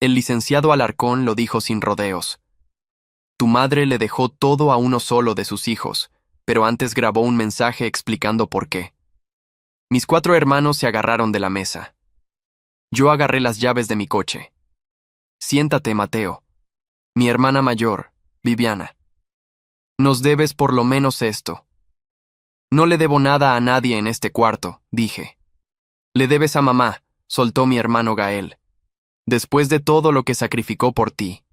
El licenciado Alarcón lo dijo sin rodeos. Tu madre le dejó todo a uno solo de sus hijos, pero antes grabó un mensaje explicando por qué. Mis 4 hermanos se agarraron de la mesa. Yo agarré las llaves de mi coche. Siéntate, Mateo. Mi hermana mayor, Viviana. Nos debes por lo menos esto. No le debo nada a nadie en este cuarto, dije. Le debes a mamá, soltó mi hermano Gael. Después de todo lo que sacrificó por ti.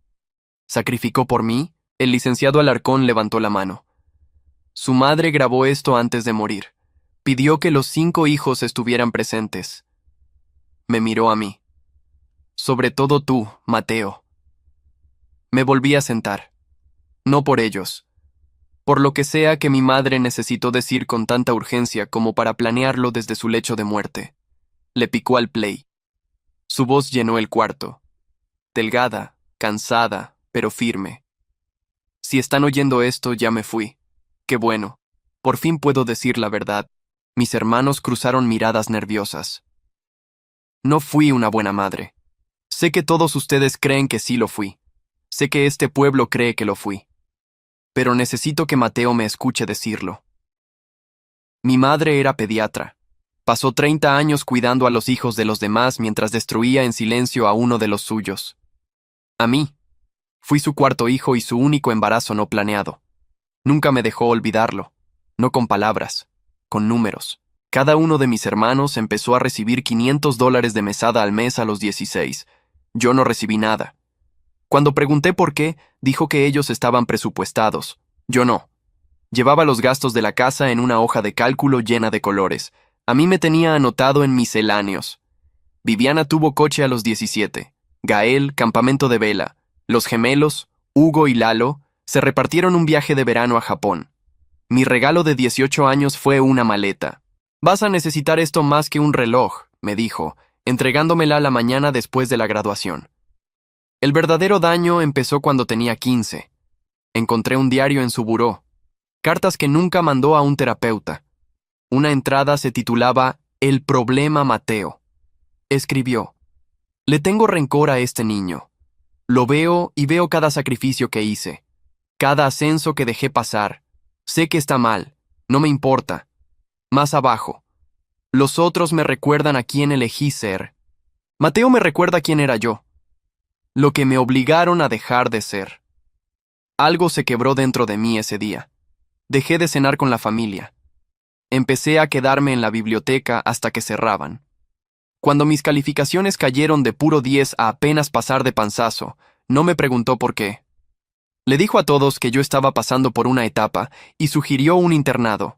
¿Sacrificó por mí? El licenciado Alarcón levantó la mano. Su madre grabó esto antes de morir. Pidió que los 5 hijos estuvieran presentes. Me miró a mí. Sobre todo tú, Mateo. Me volví a sentar. No por ellos. Por lo que sea que mi madre necesitó decir con tanta urgencia como para planearlo desde su lecho de muerte. Le picó al play. Su voz llenó el cuarto. Delgada, cansada, pero firme. Si están oyendo esto, ya me fui. Qué bueno. Por fin puedo decir la verdad. Mis hermanos cruzaron miradas nerviosas. No fui una buena madre. Sé que todos ustedes creen que sí lo fui. Sé que este pueblo cree que lo fui. Pero necesito que Mateo me escuche decirlo. Mi madre era pediatra. Pasó 30 años cuidando a los hijos de los demás mientras destruía en silencio a uno de los suyos. A mí. Fui su 4.º hijo y su único embarazo no planeado. Nunca me dejó olvidarlo. No con palabras, con números. Cada uno de mis hermanos empezó a recibir $500 de mesada al mes a los 16. Yo no recibí nada. Cuando pregunté por qué, dijo que ellos estaban presupuestados. Yo no. Llevaba los gastos de la casa en una hoja de cálculo llena de colores. A mí me tenía anotado en misceláneos. Viviana tuvo coche a los 17. Gael, campamento de vela. Los gemelos, Hugo y Lalo, se repartieron un viaje de verano a Japón. Mi regalo de 18 años fue una maleta. Vas a necesitar esto más que un reloj, me dijo, entregándomela la mañana después de la graduación. El verdadero daño empezó cuando tenía 15. Encontré un diario en su buró. Cartas que nunca mandó a un terapeuta. Una entrada se titulaba El problema Mateo. Escribió: Le tengo rencor a este niño. Lo veo y veo cada sacrificio que hice, cada ascenso que dejé pasar. Sé que está mal, no me importa. Más abajo. Los otros me recuerdan a quién elegí ser. Mateo me recuerda quién era yo. Lo que me obligaron a dejar de ser. Algo se quebró dentro de mí ese día. Dejé de cenar con la familia. Empecé a quedarme en la biblioteca hasta que cerraban. Cuando mis calificaciones cayeron de puro 10 a apenas pasar de panzazo, no me preguntó por qué. Le dijo a todos que yo estaba pasando por una etapa y sugirió un internado.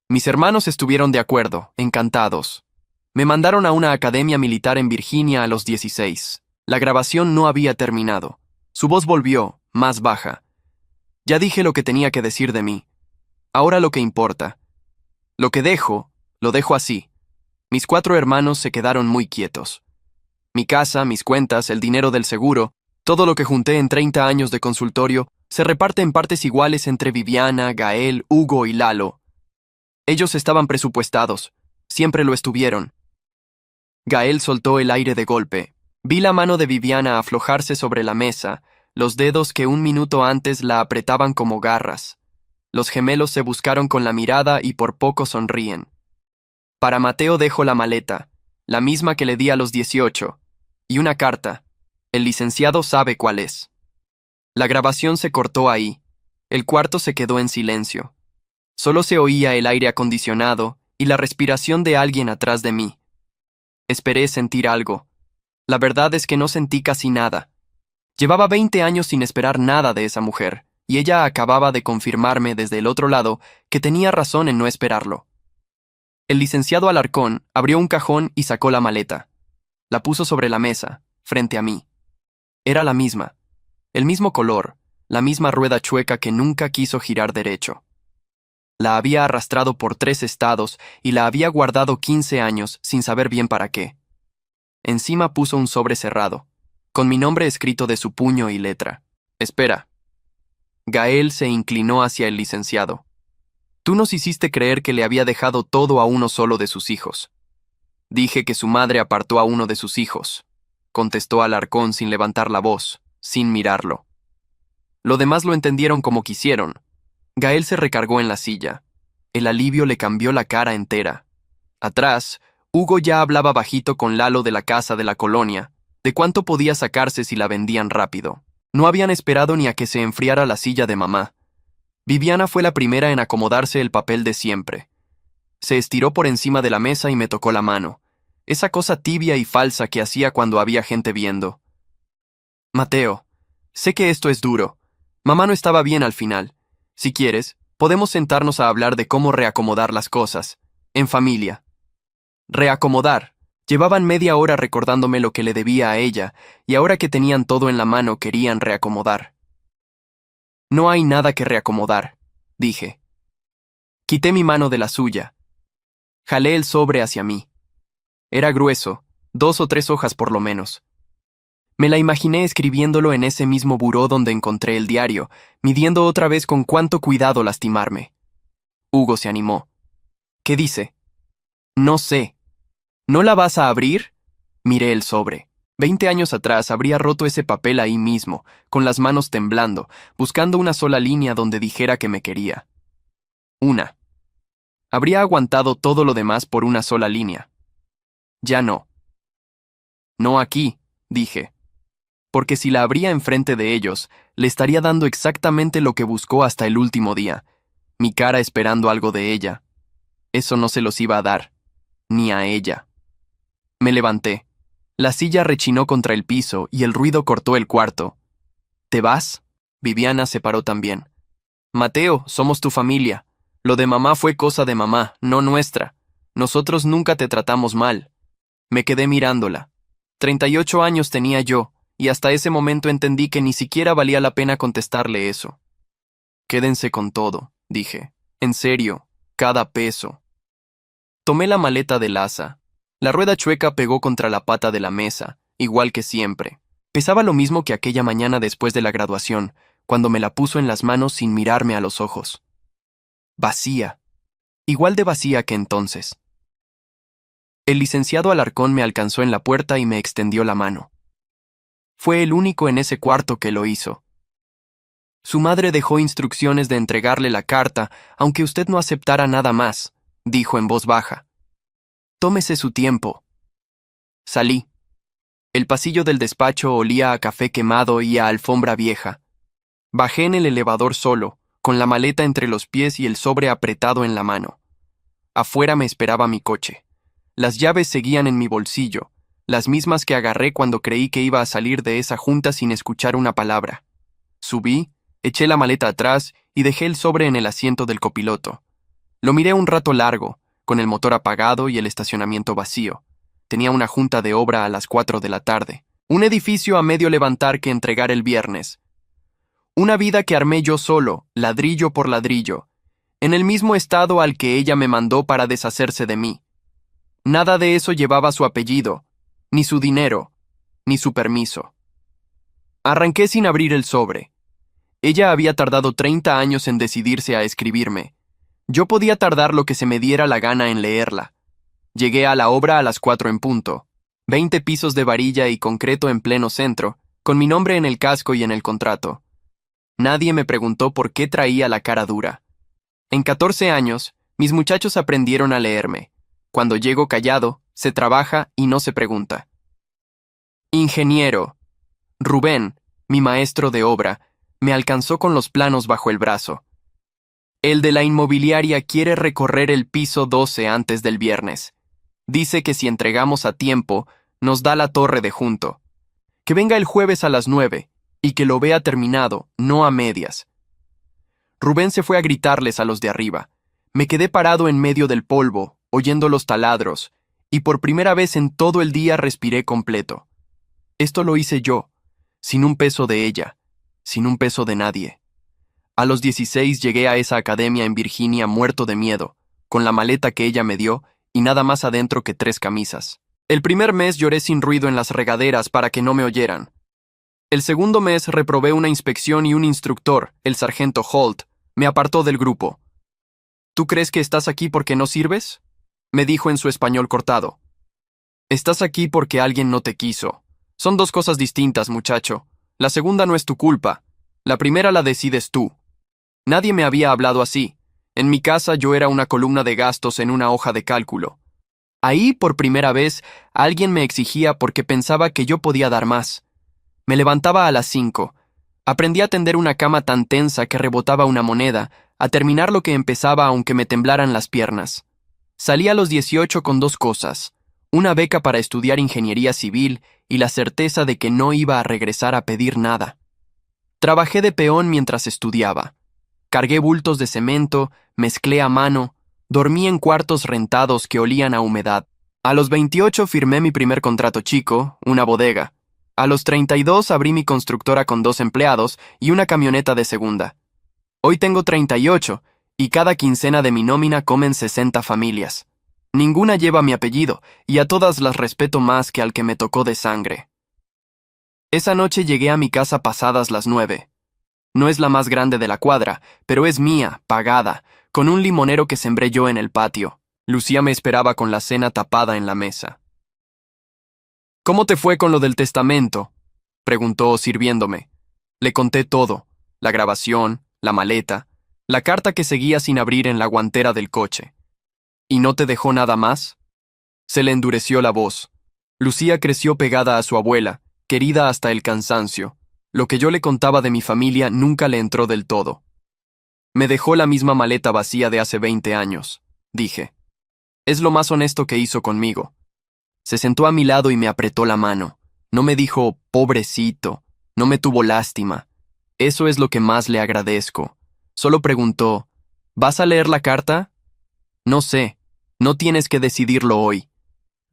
Mis hermanos estuvieron de acuerdo, encantados. Me mandaron a una academia militar en Virginia a los 16. La grabación no había terminado. Su voz volvió, más baja. Ya dije lo que tenía que decir de mí. Ahora lo que importa. Lo que dejo, lo dejo así. Mis 4 hermanos se quedaron muy quietos. Mi casa, mis cuentas, el dinero del seguro, todo lo que junté en 30 años de consultorio, se reparte en partes iguales entre Viviana, Gael, Hugo y Lalo. Ellos estaban presupuestados. Siempre lo estuvieron. Gael soltó el aire de golpe. Vi la mano de Viviana aflojarse sobre la mesa, los dedos que un minuto antes la apretaban como garras. Los gemelos se buscaron con la mirada y por poco sonríen. Para Mateo dejo la maleta, la misma que le di a los 18, y una carta. El licenciado sabe cuál es. La grabación se cortó ahí. El cuarto se quedó en silencio. Solo se oía el aire acondicionado y la respiración de alguien atrás de mí. Esperé sentir algo. La verdad es que no sentí casi nada. Llevaba 20 años sin esperar nada de esa mujer, y ella acababa de confirmarme desde el otro lado que tenía razón en no esperarlo. El licenciado Alarcón abrió un cajón y sacó la maleta. La puso sobre la mesa, frente a mí. Era la misma, el mismo color, la misma rueda chueca que nunca quiso girar derecho. La había arrastrado por 3 estados y la había guardado 15 años sin saber bien para qué. Encima puso un sobre cerrado, con mi nombre escrito de su puño y letra. Espera. Gael se inclinó hacia el licenciado. Tú nos hiciste creer que le había dejado todo a uno solo de sus hijos. Dije que su madre apartó a uno de sus hijos. contestó Alarcón sin levantar la voz, sin mirarlo. Lo demás lo entendieron como quisieron. Gael se recargó en la silla. El alivio le cambió la cara entera. Atrás, Hugo ya hablaba bajito con Lalo de la casa de la colonia, de cuánto podía sacarse si la vendían rápido. No habían esperado ni a que se enfriara la silla de mamá. Viviana fue la primera en acomodarse el papel de siempre. Se estiró por encima de la mesa y me tocó la mano, esa cosa tibia y falsa que hacía cuando había gente viendo. Mateo, sé que esto es duro. Mamá no estaba bien al final. Si quieres, podemos sentarnos a hablar de cómo reacomodar las cosas, en familia. Reacomodar. Llevaban media hora recordándome lo que le debía a ella, y ahora que tenían todo en la mano querían reacomodar. No hay nada que reacomodar, dije. Quité mi mano de la suya. Jalé el sobre hacia mí. Era grueso, 2 o 3 hojas por lo menos. Me la imaginé escribiéndolo en ese mismo buró donde encontré el diario, midiendo otra vez con cuánto cuidado lastimarme. Hugo se animó. ¿Qué dice? No sé. ¿No la vas a abrir? Miré el sobre. 20 años atrás habría roto ese papel ahí mismo, con las manos temblando, buscando una sola línea donde dijera que me quería. Una. Habría aguantado todo lo demás por una sola línea. Ya no. No aquí, dije. Porque si la abría enfrente de ellos, le estaría dando exactamente lo que buscó hasta el último día, mi cara esperando algo de ella. Eso no se los iba a dar, ni a ella. Me levanté. La silla rechinó contra el piso y el ruido cortó el cuarto. ¿Te vas? Viviana se paró también. Mateo, somos tu familia. Lo de mamá fue cosa de mamá, no nuestra. Nosotros nunca te tratamos mal. Me quedé mirándola. 38 años tenía yo, y hasta ese momento entendí que ni siquiera valía la pena contestarle eso. Quédense con todo, dije. En serio, cada peso. Tomé la maleta de Laza. La rueda chueca pegó contra la pata de la mesa, igual que siempre. Pesaba lo mismo que aquella mañana después de la graduación, cuando me la puso en las manos sin mirarme a los ojos. Vacía. Igual de vacía que entonces. El licenciado Alarcón me alcanzó en la puerta y me extendió la mano. Fue el único en ese cuarto que lo hizo. Su madre dejó instrucciones de entregarle la carta, aunque usted no aceptara nada más, dijo en voz baja. Tómese su tiempo. Salí. El pasillo del despacho olía a café quemado y a alfombra vieja. Bajé en el elevador solo, con la maleta entre los pies y el sobre apretado en la mano. Afuera me esperaba mi coche. Las llaves seguían en mi bolsillo, las mismas que agarré cuando creí que iba a salir de esa junta sin escuchar una palabra. Subí, eché la maleta atrás y dejé el sobre en el asiento del copiloto. Lo miré un rato largo, con el motor apagado y el estacionamiento vacío. Tenía una junta de obra a las 4 de la tarde. Un edificio a medio levantar que entregar el viernes. Una vida que armé yo solo, ladrillo por ladrillo, en el mismo estado al que ella me mandó para deshacerse de mí. Nada de eso llevaba su apellido, ni su dinero, ni su permiso. Arranqué sin abrir el sobre. Ella había tardado 30 años en decidirse a escribirme. Yo podía tardar lo que se me diera la gana en leerla. Llegué a la obra a las 4 en punto. 20 pisos de varilla y concreto en pleno centro, con mi nombre en el casco y en el contrato. Nadie me preguntó por qué traía la cara dura. En 14 años, mis muchachos aprendieron a leerme. Cuando llego callado, se trabaja y no se pregunta. Ingeniero. Rubén, mi maestro de obra, me alcanzó con los planos bajo el brazo. El de la inmobiliaria quiere recorrer el piso 12 antes del viernes. Dice que si entregamos a tiempo, nos da la torre de junto. Que venga el jueves a las 9 y que lo vea terminado, no a medias. Rubén se fue a gritarles a los de arriba. Me quedé parado en medio del polvo, oyendo los taladros, y por primera vez en todo el día respiré completo. Esto lo hice yo, sin un peso de ella, sin un peso de nadie. A los 16 llegué a esa academia en Virginia muerto de miedo, con la maleta que ella me dio y nada más adentro que 3 camisas. El primer mes lloré sin ruido en las regaderas para que no me oyeran. El segundo mes reprobé una inspección y un instructor, el sargento Holt, me apartó del grupo. ¿Tú crees que estás aquí porque no sirves?, me dijo en su español cortado. Estás aquí porque alguien no te quiso. Son dos cosas distintas, muchacho. La segunda no es tu culpa. La primera la decides tú. Nadie me había hablado así. En mi casa yo era una columna de gastos en una hoja de cálculo. Ahí, por primera vez, alguien me exigía porque pensaba que yo podía dar más. Me levantaba a las 5. Aprendí a tender una cama tan tensa que rebotaba una moneda, a terminar lo que empezaba aunque me temblaran las piernas. Salí a los 18 con dos cosas: una beca para estudiar ingeniería civil y la certeza de que no iba a regresar a pedir nada. Trabajé de peón mientras estudiaba. Cargué bultos de cemento, mezclé a mano, dormí en cuartos rentados que olían a humedad. A los 28 firmé mi primer contrato chico, una bodega. A los 32 abrí mi constructora con 2 empleados y una camioneta de segunda. Hoy tengo 38 y cada quincena de mi nómina comen 60 familias. Ninguna lleva mi apellido y a todas las respeto más que al que me tocó de sangre. Esa noche llegué a mi casa pasadas las 9. No es la más grande de la cuadra, pero es mía, pagada, con un limonero que sembré yo en el patio. Lucía me esperaba con la cena tapada en la mesa. ¿Cómo te fue con lo del testamento?, preguntó sirviéndome. Le conté todo: la grabación, la maleta, la carta que seguía sin abrir en la guantera del coche. ¿Y no te dejó nada más? Se le endureció la voz. Lucía creció pegada a su abuela, querida hasta el cansancio. Lo que yo le contaba de mi familia nunca le entró del todo. Me dejó la misma maleta vacía de hace 20 años, dije. Es lo más honesto que hizo conmigo. Se sentó a mi lado y me apretó la mano. No me dijo pobrecito, no me tuvo lástima. Eso es lo que más le agradezco. Solo preguntó: ¿vas a leer la carta? No sé, no tienes que decidirlo hoy.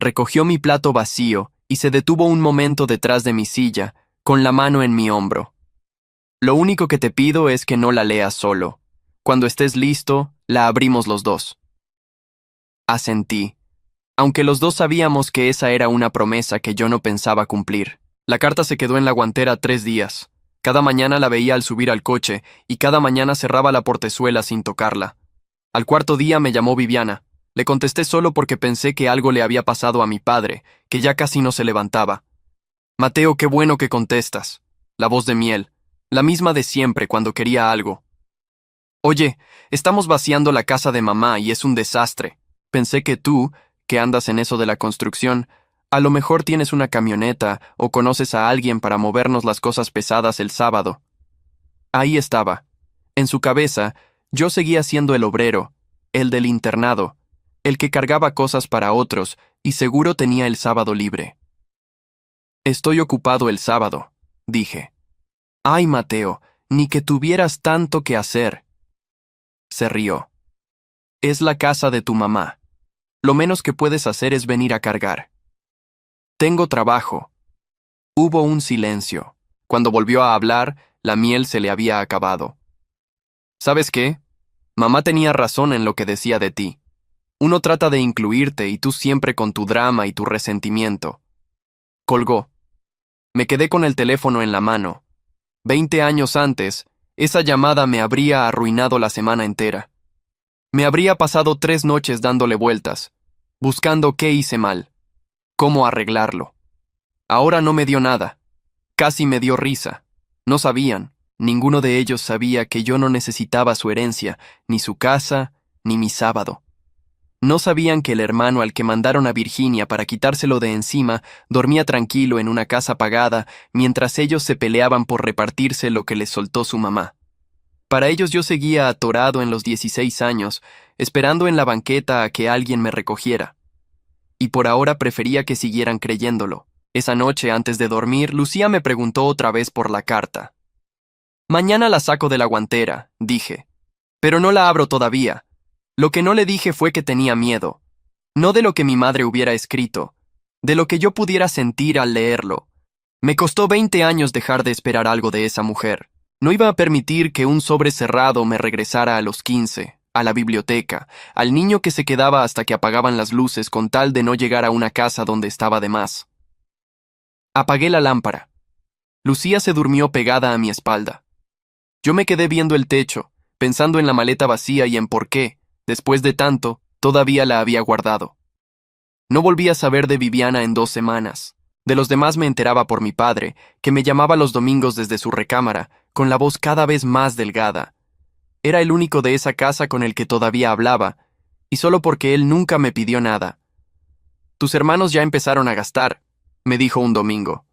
Recogió mi plato vacío y se detuvo un momento detrás de mi silla, con la mano en mi hombro. Lo único que te pido es que no la leas solo. Cuando estés listo, la abrimos los dos. Asentí, aunque los dos sabíamos que esa era una promesa que yo no pensaba cumplir. La carta se quedó en la guantera 3 días. Cada mañana la veía al subir al coche y cada mañana cerraba la portezuela sin tocarla. Al cuarto día me llamó Viviana. Le contesté solo porque pensé que algo le había pasado a mi padre, que ya casi no se levantaba. Mateo, qué bueno que contestas. La voz de miel, la misma de siempre cuando quería algo. Oye, estamos vaciando la casa de mamá y es un desastre. Pensé que tú, que andas en eso de la construcción, a lo mejor tienes una camioneta o conoces a alguien para movernos las cosas pesadas el sábado. Ahí estaba. En su cabeza, yo seguía siendo el obrero, el del internado, el que cargaba cosas para otros y seguro tenía el sábado libre. Estoy ocupado el sábado, dije. Ay, Mateo, ni que tuvieras tanto que hacer. Se rió. Es la casa de tu mamá. Lo menos que puedes hacer es venir a cargar. Tengo trabajo. Hubo un silencio. Cuando volvió a hablar, la miel se le había acabado. ¿Sabes qué? Mamá tenía razón en lo que decía de ti. Uno trata de incluirte y tú siempre con tu drama y tu resentimiento. Colgó. Me quedé con el teléfono en la mano. 20 años antes, esa llamada me habría arruinado la semana entera. Me habría pasado 3 noches dándole vueltas, buscando qué hice mal, cómo arreglarlo. Ahora no me dio nada. Casi me dio risa. No sabían, ninguno de ellos sabía que yo no necesitaba su herencia, ni su casa, ni mi sábado. No sabían que el hermano al que mandaron a Virginia para quitárselo de encima dormía tranquilo en una casa pagada mientras ellos se peleaban por repartirse lo que les soltó su mamá. Para ellos yo seguía atorado en los 16 años, esperando en la banqueta a que alguien me recogiera. Y por ahora prefería que siguieran creyéndolo. Esa noche, antes de dormir, Lucía me preguntó otra vez por la carta. Mañana la saco de la guantera, dije. Pero no la abro todavía. Lo que no le dije fue que tenía miedo. No de lo que mi madre hubiera escrito, de lo que yo pudiera sentir al leerlo. Me costó 20 años dejar de esperar algo de esa mujer. No iba a permitir que un sobre cerrado me regresara a los 15, a la biblioteca, al niño que se quedaba hasta que apagaban las luces con tal de no llegar a una casa donde estaba de más. Apagué la lámpara. Lucía se durmió pegada a mi espalda. Yo me quedé viendo el techo, pensando en la maleta vacía y en por qué, después de tanto, todavía la había guardado. No volví a saber de Viviana en 2 semanas. De los demás me enteraba por mi padre, que me llamaba los domingos desde su recámara, con la voz cada vez más delgada. Era el único de esa casa con el que todavía hablaba, y solo porque él nunca me pidió nada. Tus hermanos ya empezaron a gastar, me dijo un domingo.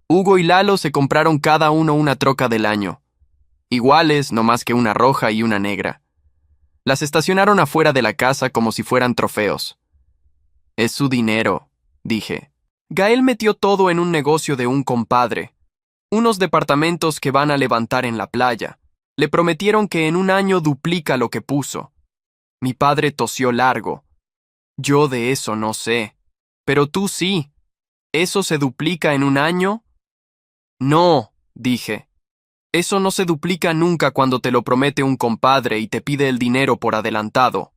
Hugo y Lalo se compraron cada uno una troca del año. Iguales, no más que una roja y una negra. Las estacionaron afuera de la casa como si fueran trofeos. Es su dinero, dije. Gael metió todo en un negocio de un compadre. Unos departamentos que van a levantar en la playa. Le prometieron que en un año duplica lo que puso. Mi padre tosió largo. Yo de eso no sé. Pero tú sí. ¿Eso se duplica en un año? No, dije. Eso no se duplica nunca cuando te lo promete un compadre y te pide el dinero por adelantado.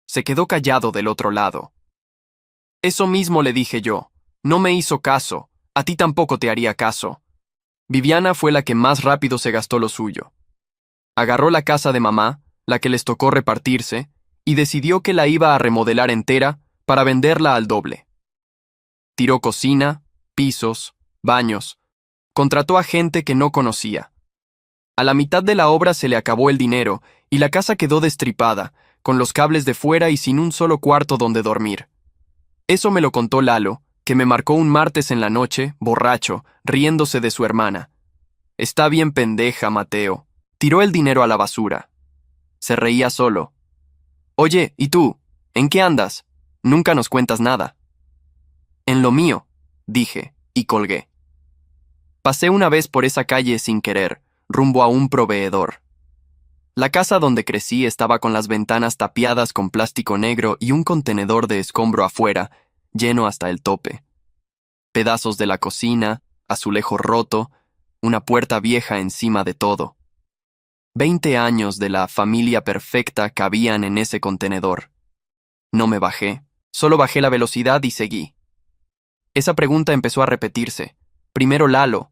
Se quedó callado del otro lado. Eso mismo le dije yo. No me hizo caso. A ti tampoco te haría caso. Viviana fue la que más rápido se gastó lo suyo. Agarró la casa de mamá, la que les tocó repartirse, y decidió que la iba a remodelar entera para venderla al doble. Tiró cocina, pisos, baños. Contrató a gente que no conocía. A la mitad de la obra se le acabó el dinero y la casa quedó destripada, con los cables de fuera y sin un solo cuarto donde dormir. Eso me lo contó Lalo, que me marcó un martes en la noche, borracho, riéndose de su hermana. Está bien pendeja, Mateo. Tiró el dinero a la basura. Se reía solo. Oye, ¿y tú? ¿En qué andas? Nunca nos cuentas nada. En lo mío, dije, y colgué. Pasé una vez por esa calle sin querer, rumbo a un proveedor. La casa donde crecí estaba con las ventanas tapiadas con plástico negro y un contenedor de escombro afuera, lleno hasta el tope. Pedazos de la cocina, azulejo roto, una puerta vieja encima de todo. 20 años de la familia perfecta cabían en ese contenedor. No me bajé, solo bajé la velocidad y seguí. Esa pregunta empezó a repetirse. Primero Lalo,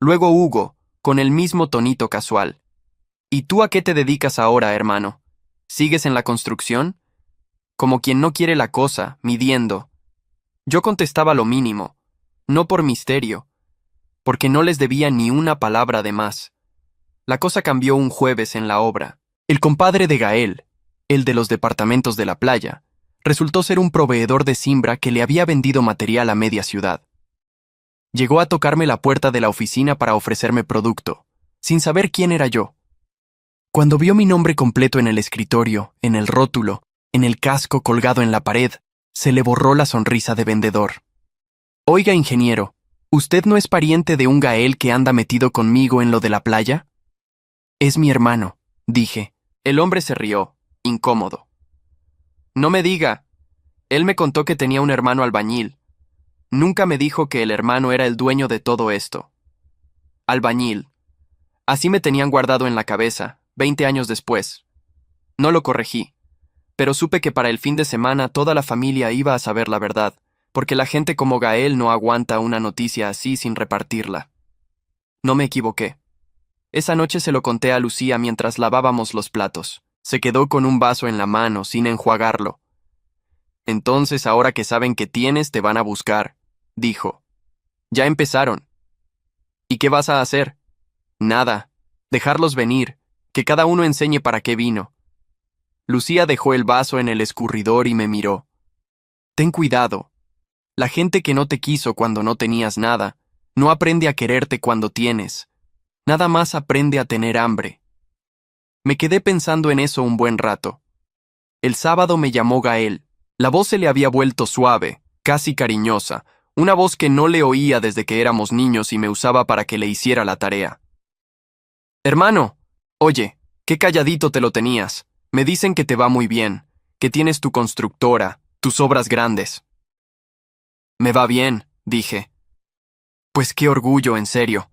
luego Hugo, con el mismo tonito casual. ¿Y tú a qué te dedicas ahora, hermano? ¿Sigues en la construcción? Como quien no quiere la cosa, midiendo. Yo contestaba lo mínimo, no por misterio, porque no les debía ni una palabra de más. La cosa cambió un jueves en la obra. El compadre de Gael, el de los departamentos de la playa, resultó ser un proveedor de cimbra que le había vendido material a media ciudad. Llegó a tocarme la puerta de la oficina para ofrecerme producto, sin saber quién era yo. Cuando vio mi nombre completo en el escritorio, en el rótulo, en el casco colgado en la pared, se le borró la sonrisa de vendedor. Oiga, ingeniero, ¿usted no es pariente de un Gael que anda metido conmigo en lo de la playa? Es mi hermano, dije. El hombre se rió, incómodo. No me diga. Él me contó que tenía un hermano albañil. Nunca me dijo que el hermano era el dueño de todo esto. Albañil. Así me tenían guardado en la cabeza, 20 años después. No lo corregí, pero supe que para el fin de semana toda la familia iba a saber la verdad, porque la gente como Gael no aguanta una noticia así sin repartirla. No me equivoqué. Esa noche se lo conté a Lucía mientras lavábamos los platos. Se quedó con un vaso en la mano, sin enjuagarlo. Entonces, ahora que saben que tienes, te van a buscar, dijo. Ya empezaron. ¿Y qué vas a hacer? Nada. Dejarlos venir, que cada uno enseñe para qué vino. Lucía dejó el vaso en el escurridor y me miró. Ten cuidado. La gente que no te quiso cuando no tenías nada, no aprende a quererte cuando tienes. Nada más aprende a tener hambre. Me quedé pensando en eso un buen rato. El sábado me llamó Gael. La voz se le había vuelto suave, casi cariñosa, una voz que no le oía desde que éramos niños y me usaba para que le hiciera la tarea. Hermano, oye, qué calladito te lo tenías. Me dicen que te va muy bien, que tienes tu constructora, tus obras grandes. Me va bien, dije. Pues qué orgullo, en serio.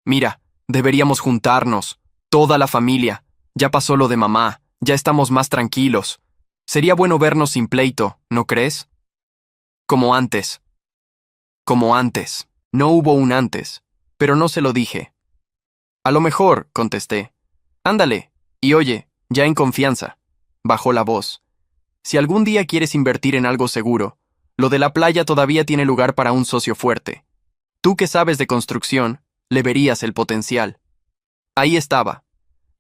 Mira, deberíamos juntarnos, toda la familia. Ya pasó lo de mamá, ya estamos más tranquilos. Sería bueno vernos sin pleito, ¿no crees? Como antes. Como antes. No hubo un antes, pero no se lo dije. A lo mejor, contesté. Ándale, y oye, ya en confianza. Bajó la voz. Si algún día quieres invertir en algo seguro, Lo de la playa todavía tiene lugar para un socio fuerte. Tú que sabes de construcción, le verías el potencial. Ahí estaba,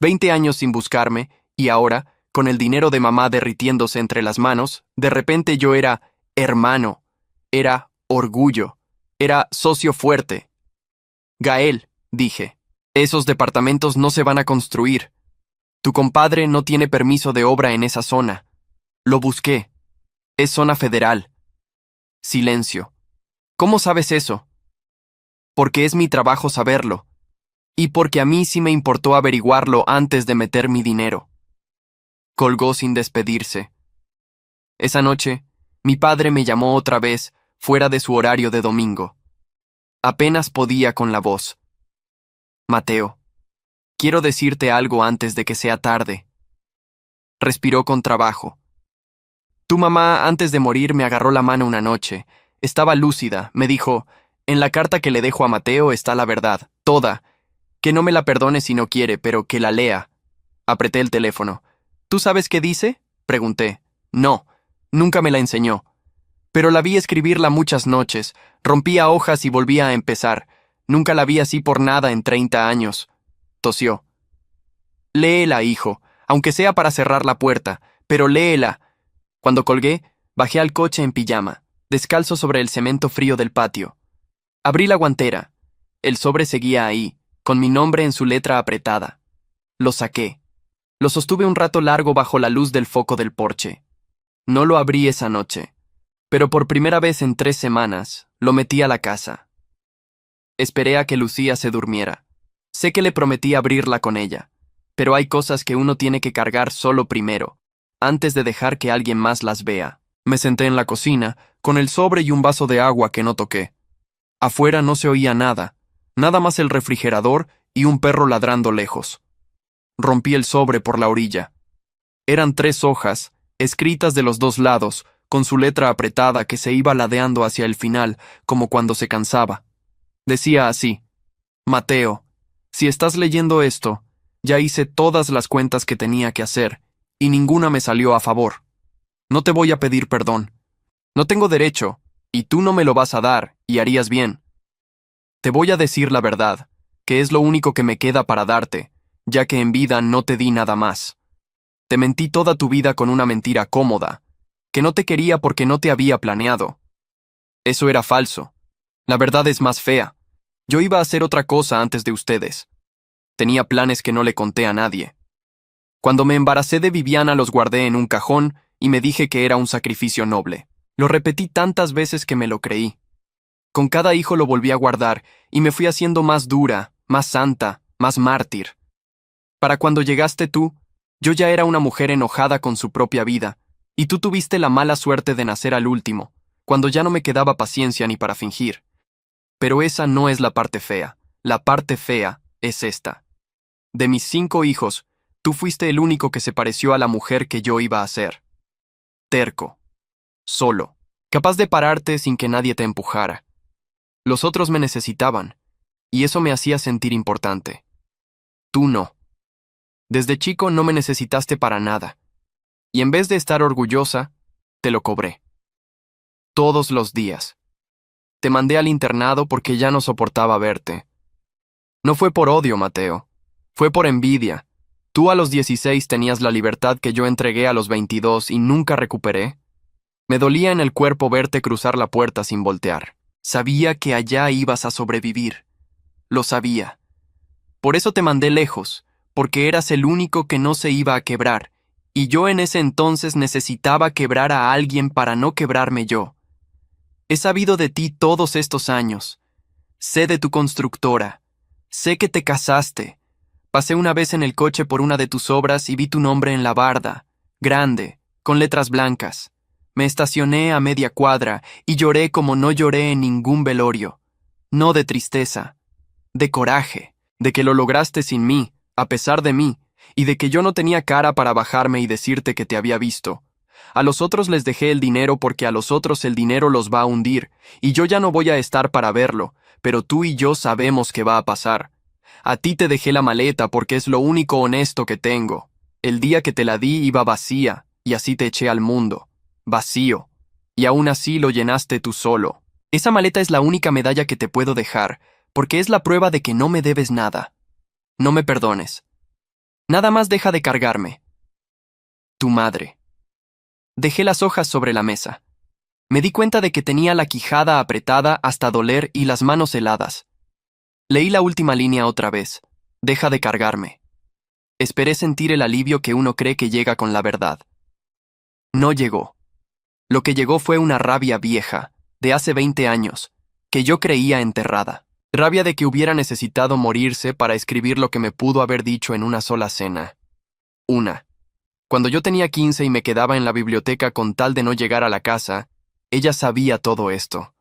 20 años sin buscarme, y ahora, con el dinero de mamá derritiéndose entre las manos, de repente yo era hermano, era orgullo, era socio fuerte. Gael, dije, esos departamentos no se van a construir. Tu compadre no tiene permiso de obra en esa zona. Lo busqué. Es zona federal. Silencio. ¿Cómo sabes eso? Porque es mi trabajo saberlo. Y porque a mí sí me importó averiguarlo antes de meter mi dinero. Colgó sin despedirse. Esa noche, mi padre me llamó otra vez, fuera de su horario de domingo. Apenas podía con la voz. Mateo, quiero decirte algo antes de que sea tarde. Respiró con trabajo. Tu mamá, antes de morir, me agarró la mano una noche. Estaba lúcida, me dijo, en la carta que le dejo a Mateo está la verdad, toda. Que no me la perdone si no quiere, pero que la lea. Apreté el teléfono. ¿Tú sabes qué dice? Pregunté. No, nunca me la enseñó. Pero la vi escribirla muchas noches, rompía hojas y volvía a empezar. Nunca la vi así por nada en 30 años. Tosió. Léela, hijo, aunque sea para cerrar la puerta, pero léela. Cuando colgué, bajé al coche en pijama, descalzo sobre el cemento frío del patio. Abrí la guantera. El sobre seguía ahí, con mi nombre en su letra apretada. Lo saqué. Lo sostuve un rato largo bajo la luz del foco del porche. No lo abrí esa noche, pero por primera vez en 3 semanas, lo metí a la casa. Esperé a que Lucía se durmiera. Sé que le prometí abrirla con ella, pero hay cosas que uno tiene que cargar solo primero, antes de dejar que alguien más las vea. Me senté en la cocina, con el sobre y un vaso de agua que no toqué. Afuera no se oía nada, nada más el refrigerador y un perro ladrando lejos. Rompí el sobre por la orilla. Eran 3 hojas, escritas de los 2 lados, con su letra apretada que se iba ladeando hacia el final, como cuando se cansaba. Decía así: Mateo, si estás leyendo esto, ya hice todas las cuentas que tenía que hacer, y ninguna me salió a favor. No te voy a pedir perdón. No tengo derecho, y tú no me lo vas a dar, y harías bien. Te voy a decir la verdad, que es lo único que me queda para darte, ya que en vida no te di nada más. Te mentí toda tu vida con una mentira cómoda, que no te quería porque no te había planeado. Eso era falso. La verdad es más fea. Yo iba a hacer otra cosa antes de ustedes. Tenía planes que no le conté a nadie. Cuando me embaracé de Viviana los guardé en un cajón y me dije que era un sacrificio noble. Lo repetí tantas veces que me lo creí. Con cada hijo lo volví a guardar y me fui haciendo más dura, más santa, más mártir. Para cuando llegaste tú, yo ya era una mujer enojada con su propia vida, y tú tuviste la mala suerte de nacer al último, cuando ya no me quedaba paciencia ni para fingir. Pero esa no es la parte fea. La parte fea es esta. De mis 5 hijos, tú fuiste el único que se pareció a la mujer que yo iba a ser. Terco. Solo. Capaz de pararte sin que nadie te empujara. Los otros me necesitaban, y eso me hacía sentir importante. Tú no. Desde chico no me necesitaste para nada, y en vez de estar orgullosa, te lo cobré. Todos los días. Te mandé al internado porque ya no soportaba verte. No fue por odio, Mateo. Fue por envidia. Tú a los 16 tenías la libertad que yo entregué a los 22 y nunca recuperé. Me dolía en el cuerpo verte cruzar la puerta sin voltear. Sabía que allá ibas a sobrevivir. Lo sabía. Por eso te mandé lejos, porque eras el único que no se iba a quebrar, y yo en ese entonces necesitaba quebrar a alguien para no quebrarme yo. He sabido de ti todos estos años. Sé de tu constructora. Sé que te casaste. Pasé una vez en el coche por una de tus obras y vi tu nombre en la barda, grande, con letras blancas. Me estacioné a media cuadra y lloré como no lloré en ningún velorio. No de tristeza, de coraje, de que lo lograste sin mí, a pesar de mí, y de que yo no tenía cara para bajarme y decirte que te había visto. A los otros les dejé el dinero porque a los otros el dinero los va a hundir, y yo ya no voy a estar para verlo, pero tú y yo sabemos que va a pasar. A ti te dejé la maleta porque es lo único honesto que tengo. El día que te la di iba vacía, y así te eché al mundo. Vacío. Y aún así lo llenaste tú solo. Esa maleta es la única medalla que te puedo dejar, porque es la prueba de que no me debes nada. No me perdones. Nada más deja de cargarme. Tu madre. Dejé las hojas sobre la mesa. Me di cuenta de que tenía la quijada apretada hasta doler y las manos heladas. Leí la última línea otra vez. Deja de cargarme. Esperé sentir el alivio que uno cree que llega con la verdad. No llegó. Lo que llegó fue una rabia vieja, de hace 20 años, que yo creía enterrada. Rabia de que hubiera necesitado morirse para escribir lo que me pudo haber dicho en una sola cena. Cuando yo tenía 15 y me quedaba en la biblioteca con tal de no llegar a la casa, ella sabía todo esto.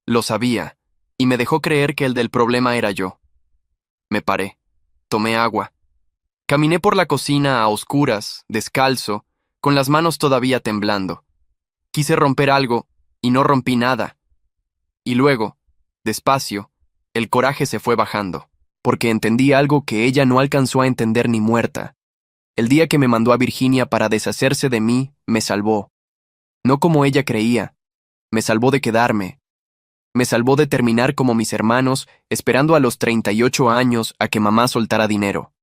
Lo sabía, y me dejó creer que el del problema era yo. Me paré. Tomé agua. Caminé por la cocina a oscuras, descalzo, con las manos todavía temblando. Quise romper algo, y no rompí nada. Y luego, despacio, el coraje se fue bajando, porque entendí algo que ella no alcanzó a entender ni muerta. El día que me mandó a Virginia para deshacerse de mí, me salvó. No como ella creía. Me salvó de quedarme. Me salvó de terminar como mis hermanos, esperando a los 38 años a que mamá soltara dinero.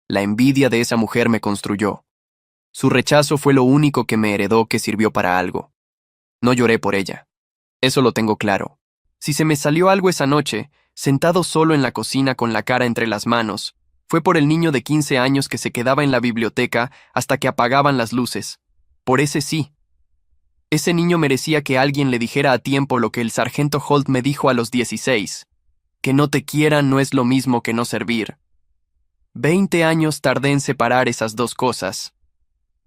La envidia de esa mujer me construyó. Su rechazo fue lo único que me heredó que sirvió para algo. No lloré por ella. Eso lo tengo claro. Si se me salió algo esa noche, sentado solo en la cocina con la cara entre las manos, fue por el niño de 15 años que se quedaba en la biblioteca hasta que apagaban las luces. Por ese sí. Ese niño merecía que alguien le dijera a tiempo lo que el sargento Holt me dijo a los 16. Que no te quieran no es lo mismo que no servir. 20 años tardé en separar esas dos cosas.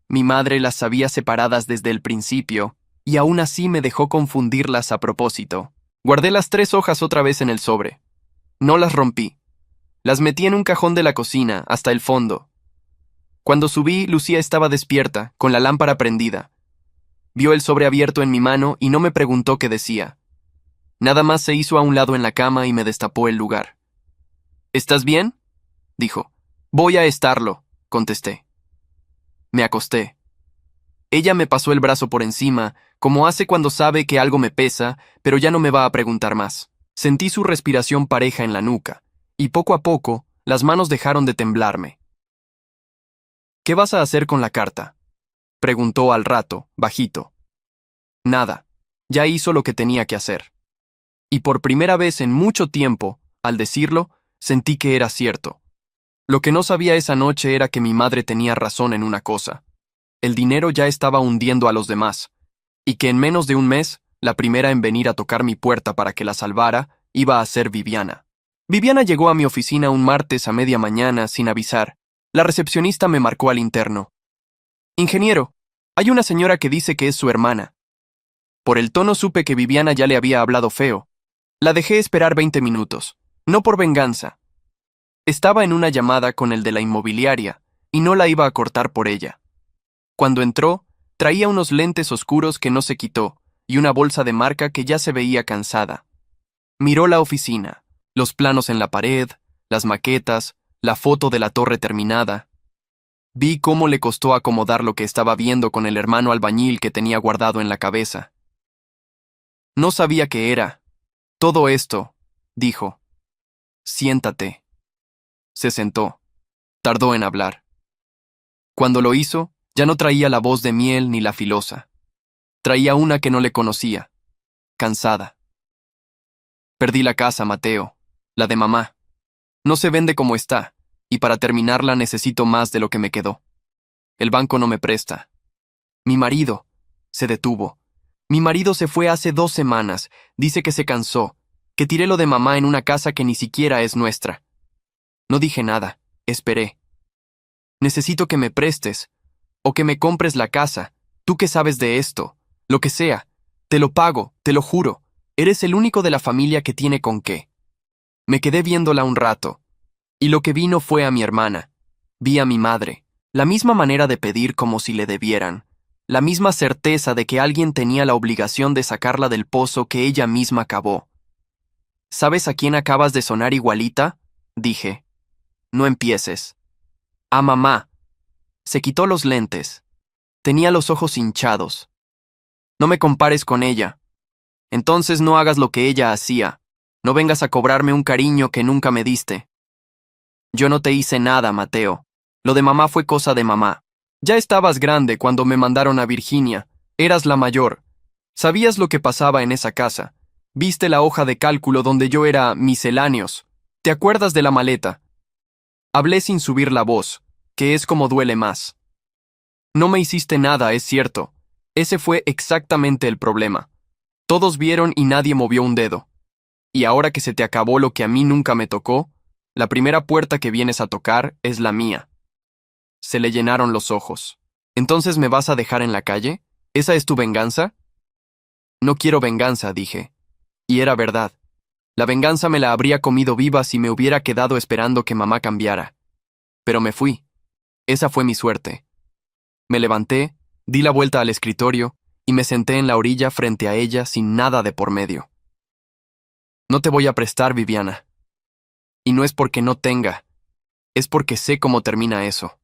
Mi madre las sabía separadas desde el principio, y aún así me dejó confundirlas a propósito. Guardé las 3 hojas otra vez en el sobre. No las rompí. Las metí en un cajón de la cocina, hasta el fondo. Cuando subí, Lucía estaba despierta, con la lámpara prendida. Vio el sobre abierto en mi mano y no me preguntó qué decía. Nada más se hizo a un lado en la cama y me destapó el lugar. ¿Estás bien?, dijo. Voy a estarlo, contesté. Me acosté. Ella me pasó el brazo por encima, como hace cuando sabe que algo me pesa, pero ya no me va a preguntar más. Sentí su respiración pareja en la nuca, y poco a poco, las manos dejaron de temblarme. ¿Qué vas a hacer con la carta?, preguntó al rato, bajito. Nada. Ya hizo lo que tenía que hacer. Y por primera vez en mucho tiempo, al decirlo, sentí que era cierto. Lo que no sabía esa noche era que mi madre tenía razón en una cosa. El dinero ya estaba hundiendo a los demás, y que en menos de un mes, la primera en venir a tocar mi puerta para que la salvara iba a ser Viviana. Viviana llegó a mi oficina un martes a media mañana sin avisar. La recepcionista me marcó al interno. Ingeniero, hay una señora que dice que es su hermana. Por el tono supe que Viviana ya le había hablado feo. La dejé esperar 20 minutos, no por venganza. Estaba en una llamada con el de la inmobiliaria, y no la iba a cortar por ella. Cuando entró, traía unos lentes oscuros que no se quitó, y una bolsa de marca que ya se veía cansada. Miró la oficina, los planos en la pared, las maquetas, la foto de la torre terminada. Vi cómo le costó acomodar lo que estaba viendo con el hermano albañil que tenía guardado en la cabeza. No sabía qué era. Todo esto, dijo. Siéntate. Se sentó. Tardó en hablar. Cuando lo hizo, ya no traía la voz de miel ni la filosa. Traía una que no le conocía. Cansada. Perdí la casa, Mateo. La de mamá. No se vende como está, y para terminarla necesito más de lo que me quedó. El banco no me presta. Mi marido. Se detuvo. Mi marido se fue hace 2 semanas. Dice que se cansó, que tiré lo de mamá en una casa que ni siquiera es nuestra. No dije nada. Esperé. Necesito que me prestes, o que me compres la casa. Tú que sabes de esto. Lo que sea. Te lo pago, te lo juro. Eres el único de la familia que tiene con qué. Me quedé viéndola un rato. Y lo que vi no fue a mi hermana. Vi a mi madre. La misma manera de pedir como si le debieran. La misma certeza de que alguien tenía la obligación de sacarla del pozo que ella misma cavó. ¿Sabes a quién acabas de sonar igualita?, dije. No empieces. A mamá. Se quitó los lentes. Tenía los ojos hinchados. No me compares con ella. Entonces no hagas lo que ella hacía. No vengas a cobrarme un cariño que nunca me diste. Yo no te hice nada, Mateo. Lo de mamá fue cosa de mamá. Ya estabas grande cuando me mandaron a Virginia. Eras la mayor. Sabías lo que pasaba en esa casa. Viste la hoja de cálculo donde yo era misceláneos. ¿Te acuerdas de la maleta? Hablé sin subir la voz, que es como duele más. No me hiciste nada, es cierto. Ese fue exactamente el problema. Todos vieron y nadie movió un dedo. Y ahora que se te acabó lo que a mí nunca me tocó, la primera puerta que vienes a tocar es la mía. Se le llenaron los ojos. ¿Entonces me vas a dejar en la calle? ¿Esa es tu venganza? No quiero venganza, dije. Y era verdad. La venganza me la habría comido viva si me hubiera quedado esperando que mamá cambiara. Pero me fui. Esa fue mi suerte. Me levanté, di la vuelta al escritorio y me senté en la orilla frente a ella sin nada de por medio. No te voy a prestar, Viviana. Y no es porque no tenga, es porque sé cómo termina eso.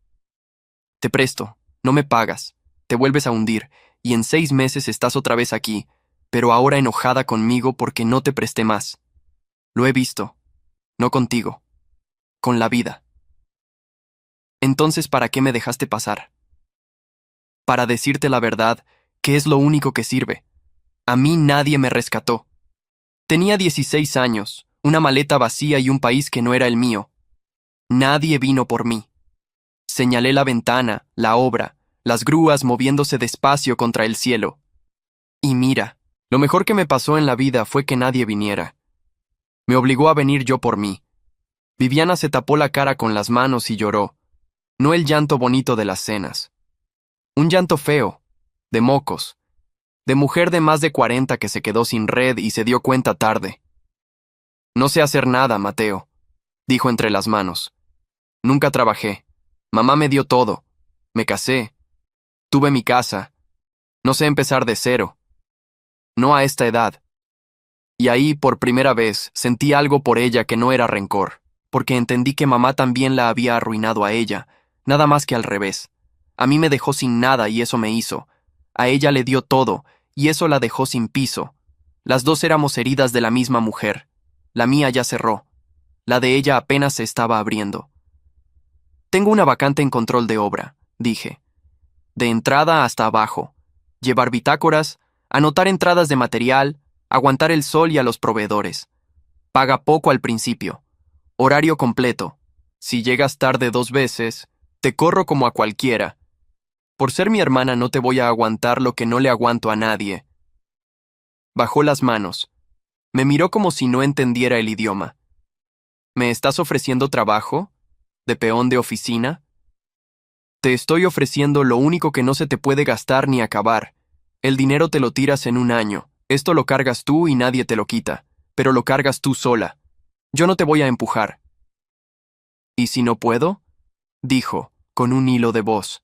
Te presto, no me pagas, te vuelves a hundir, y en 6 meses estás otra vez aquí, pero ahora enojada conmigo porque no te presté más. Lo he visto, no contigo, con la vida. Entonces, ¿para qué me dejaste pasar? Para decirte la verdad, que es lo único que sirve. A mí nadie me rescató. Tenía 16 años, una maleta vacía y un país que no era el mío. Nadie vino por mí. Señalé la ventana, la obra, las grúas moviéndose despacio contra el cielo. Y mira, lo mejor que me pasó en la vida fue que nadie viniera. Me obligó a venir yo por mí. Viviana se tapó la cara con las manos y lloró. No el llanto bonito de las cenas. Un llanto feo, de mocos, de mujer de más de 40 que se quedó sin red y se dio cuenta tarde. No sé hacer nada, Mateo, dijo entre las manos. Nunca trabajé. Mamá me dio todo. Me casé. Tuve mi casa. No sé empezar de cero. No a esta edad. Y ahí, por primera vez, sentí algo por ella que no era rencor, porque entendí que mamá también la había arruinado a ella, nada más que al revés. A mí me dejó sin nada y eso me hizo. A ella le dio todo, y eso la dejó sin piso. Las dos éramos heridas de la misma mujer. La mía ya cerró. La de ella apenas se estaba abriendo. Tengo una vacante en control de obra, dije. De entrada hasta abajo. Llevar bitácoras, anotar entradas de material, aguantar el sol y a los proveedores. Paga poco al principio. Horario completo. Si llegas tarde 2 veces, te corro como a cualquiera. Por ser mi hermana no te voy a aguantar lo que no le aguanto a nadie. Bajó las manos. Me miró como si no entendiera el idioma. ¿Me estás ofreciendo trabajo? ¿De peón de oficina? Te estoy ofreciendo lo único que no se te puede gastar ni acabar. El dinero te lo tiras en un año. Esto lo cargas tú y nadie te lo quita, pero lo cargas tú sola. Yo no te voy a empujar. ¿Y si no puedo? Dijo, con un hilo de voz.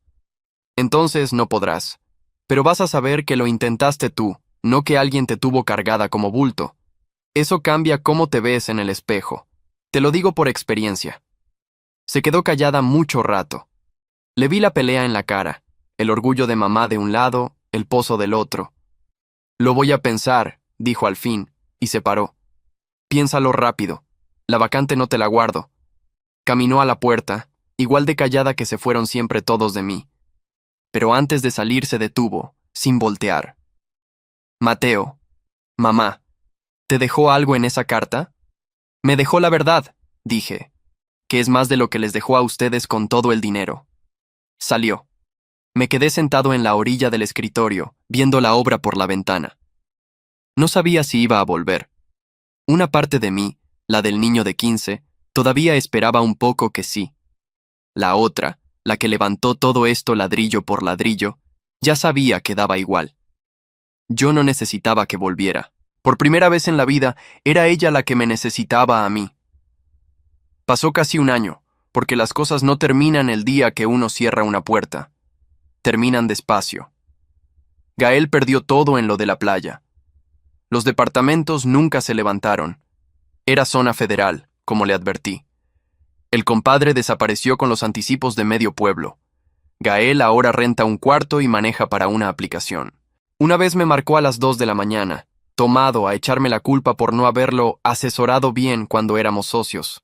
Entonces no podrás. Pero vas a saber que lo intentaste tú, no que alguien te tuvo cargada como bulto. Eso cambia cómo te ves en el espejo. Te lo digo por experiencia. Se quedó callada mucho rato. Le vi la pelea en la cara, el orgullo de mamá de un lado, el pozo del otro. Lo voy a pensar, dijo al fin, y se paró. Piénsalo rápido. La vacante no te la guardo. Caminó a la puerta, igual de callada que se fueron siempre todos de mí. Pero antes de salir se detuvo, sin voltear. Mateo, mamá, ¿te dejó algo en esa carta? Me dejó la verdad, dije, que es más de lo que les dejó a ustedes con todo el dinero. Salió. Me quedé sentado en la orilla del escritorio, viendo la obra por la ventana. No sabía si iba a volver. Una parte de mí, la del niño de 15, todavía esperaba un poco que sí. La otra, la que levantó todo esto ladrillo por ladrillo, ya sabía que daba igual. Yo no necesitaba que volviera. Por primera vez en la vida, era ella la que me necesitaba a mí. Pasó casi un año, porque las cosas no terminan el día que uno cierra una puerta. Terminan despacio. Gael perdió todo en lo de la playa. Los departamentos nunca se levantaron. Era zona federal, como le advertí. El compadre desapareció con los anticipos de medio pueblo. Gael ahora renta un cuarto y maneja para una aplicación. Una vez me marcó a las 2 de la mañana, tomado a echarme la culpa por no haberlo asesorado bien cuando éramos socios.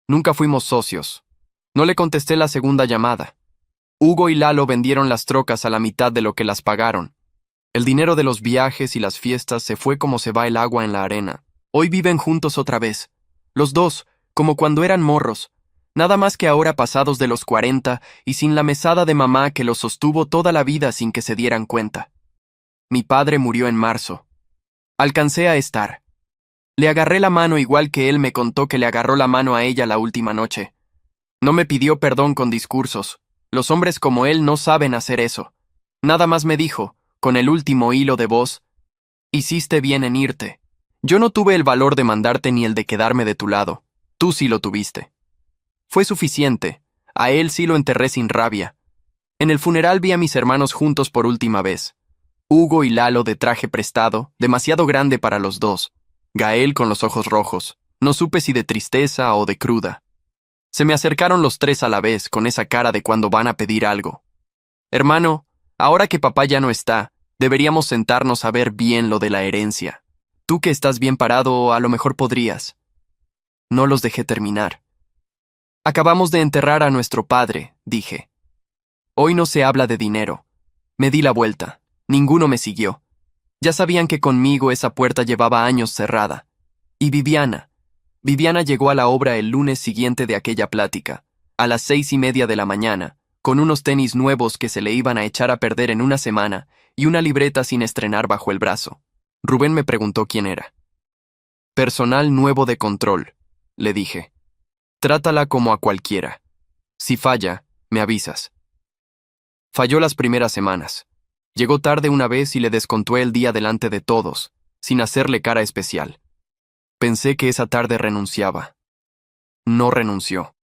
Nunca fuimos socios. No le contesté la segunda llamada. Hugo y Lalo vendieron las trocas a la mitad de lo que las pagaron. El dinero de los viajes y las fiestas se fue como se va el agua en la arena. Hoy viven juntos otra vez. Los dos, como cuando eran morros. Nada más que ahora pasados de los 40 y sin la mesada de mamá que los sostuvo toda la vida sin que se dieran cuenta. Mi padre murió en marzo. Alcancé a estar. Le agarré la mano igual que él me contó que le agarró la mano a ella la última noche. No me pidió perdón con discursos. Los hombres como él no saben hacer eso. Nada más me dijo, con el último hilo de voz, hiciste bien en irte. Yo no tuve el valor de mandarte ni el de quedarme de tu lado. Tú sí lo tuviste. Fue suficiente. A él sí lo enterré sin rabia. En el funeral vi a mis hermanos juntos por última vez. Hugo y Lalo de traje prestado, demasiado grande para los dos. Gael con los ojos rojos. No supe si de tristeza o de cruda. Se me acercaron los tres a la vez, con esa cara de cuando van a pedir algo. Hermano, ahora que papá ya no está, deberíamos sentarnos a ver bien lo de la herencia. Tú que estás bien parado, a lo mejor podrías. No los dejé terminar. Acabamos de enterrar a nuestro padre, dije. Hoy no se habla de dinero. Me di la vuelta. Ninguno me siguió. Ya sabían que conmigo esa puerta llevaba años cerrada. Y Viviana llegó a la obra el lunes siguiente de aquella plática, a las 6:30 de la mañana, con unos tenis nuevos que se le iban a echar a perder en una semana y una libreta sin estrenar bajo el brazo. Rubén me preguntó quién era. Personal nuevo de control, le dije. Trátala como a cualquiera. Si falla, me avisas. Falló las primeras semanas. Llegó tarde una vez y le descontué el día delante de todos, sin hacerle cara especial. Pensé que esa tarde renunciaba. No renunció.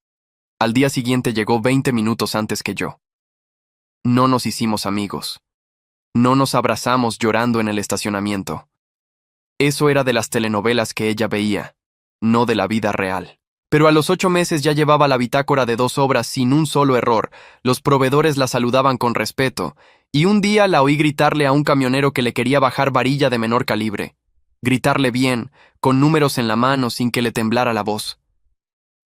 Al día siguiente llegó 20 minutos antes que yo. No nos hicimos amigos. No nos abrazamos llorando en el estacionamiento. Eso era de las telenovelas que ella veía, no de la vida real. Pero a los 8 meses ya llevaba la bitácora de 2 obras sin un solo error, los proveedores la saludaban con respeto, y un día la oí gritarle a un camionero que le quería bajar varilla de menor calibre. Gritarle bien, con números en la mano sin que le temblara la voz.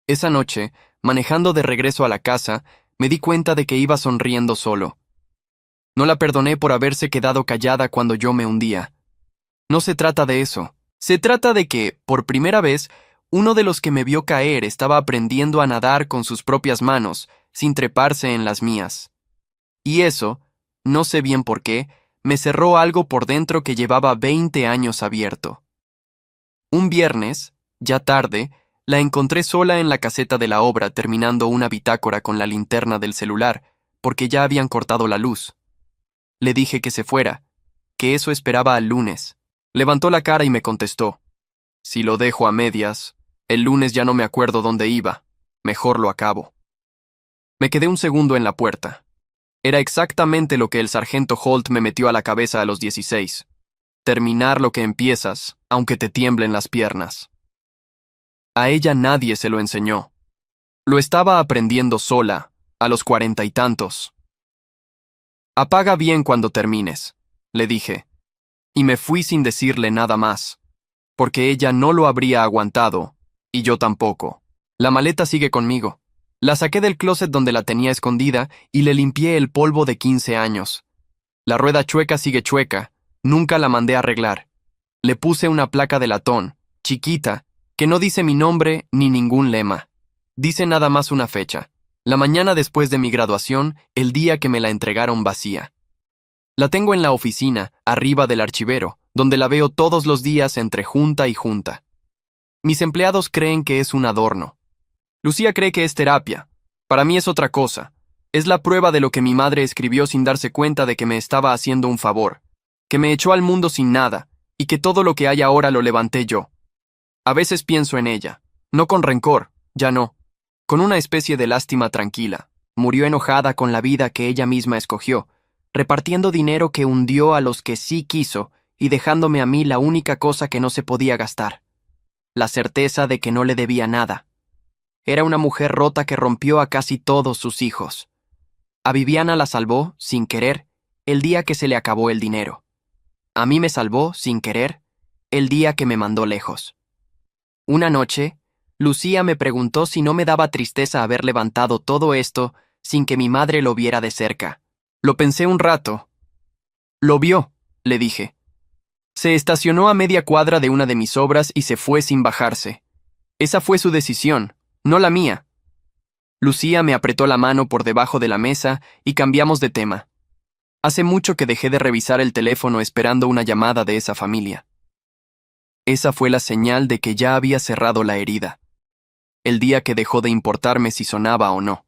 Esa noche, manejando de regreso a la casa, me di cuenta de que iba sonriendo solo. No la perdoné por haberse quedado callada cuando yo me hundía. No se trata de eso. Se trata de que, por primera vez, uno de los que me vio caer estaba aprendiendo a nadar con sus propias manos, sin treparse en las mías. Y eso, no sé bien por qué, me cerró algo por dentro que llevaba 20 años abierto. Un viernes, ya tarde, la encontré sola en la caseta de la obra terminando una bitácora con la linterna del celular, porque ya habían cortado la luz. Le dije que se fuera, que eso esperaba al lunes. Levantó la cara y me contestó: si lo dejo a medias, el lunes ya no me acuerdo dónde iba, mejor lo acabo. Me quedé un segundo en la puerta. Era exactamente lo que el sargento Holt me metió a la cabeza a los 16. Terminar lo que empiezas, aunque te tiemblen las piernas. A ella nadie se lo enseñó. Lo estaba aprendiendo sola, a los 40 y tantos. Apaga bien cuando termines, le dije, y me fui sin decirle nada más, porque ella no lo habría aguantado, y yo tampoco. La maleta sigue conmigo. La saqué del closet donde la tenía escondida y le limpié el polvo de 15 años. La rueda chueca sigue chueca, nunca la mandé a arreglar. Le puse una placa de latón, chiquita, que no dice mi nombre ni ningún lema. Dice nada más una fecha, la mañana después de mi graduación, el día que me la entregaron vacía. La tengo en la oficina, arriba del archivero, donde la veo todos los días entre junta y junta. Mis empleados creen que es un adorno. Lucía cree que es terapia. Para mí es otra cosa. Es la prueba de lo que mi madre escribió sin darse cuenta de que me estaba haciendo un favor, que me echó al mundo sin nada, y que todo lo que hay ahora lo levanté yo. A veces pienso en ella, no con rencor, ya no, con una especie de lástima tranquila. Murió enojada con la vida que ella misma escogió, repartiendo dinero que hundió a los que sí quiso y dejándome a mí la única cosa que no se podía gastar. La certeza de que no le debía nada. Era una mujer rota que rompió a casi todos sus hijos. A Viviana la salvó, sin querer, el día que se le acabó el dinero. A mí me salvó, sin querer, el día que me mandó lejos. Una noche, Lucía me preguntó si no me daba tristeza haber levantado todo esto sin que mi madre lo viera de cerca. Lo pensé un rato. Lo vio, le dije. Se estacionó a media cuadra de una de mis obras y se fue sin bajarse. Esa fue su decisión, no la mía. Lucía me apretó la mano por debajo de la mesa y cambiamos de tema. Hace mucho que dejé de revisar el teléfono esperando una llamada de esa familia. Esa fue la señal de que ya había cerrado la herida. El día que dejó de importarme si sonaba o no.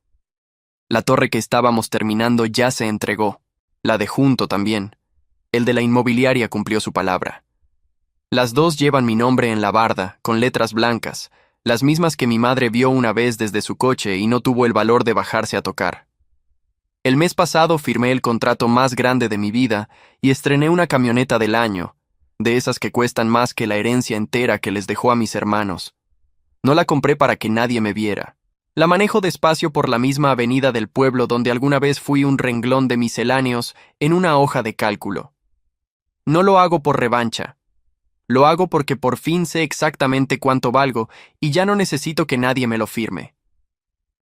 La torre que estábamos terminando ya se entregó, la de junto también. El de la inmobiliaria cumplió su palabra. Las dos llevan mi nombre en la barda, con letras blancas, las mismas que mi madre vio una vez desde su coche y no tuvo el valor de bajarse a tocar. El mes pasado firmé el contrato más grande de mi vida y estrené una camioneta del año, de esas que cuestan más que la herencia entera que les dejó a mis hermanos. No la compré para que nadie me viera. La manejo despacio por la misma avenida del pueblo donde alguna vez fui un renglón de misceláneos en una hoja de cálculo. No lo hago por revancha. Lo hago porque por fin sé exactamente cuánto valgo y ya no necesito que nadie me lo firme.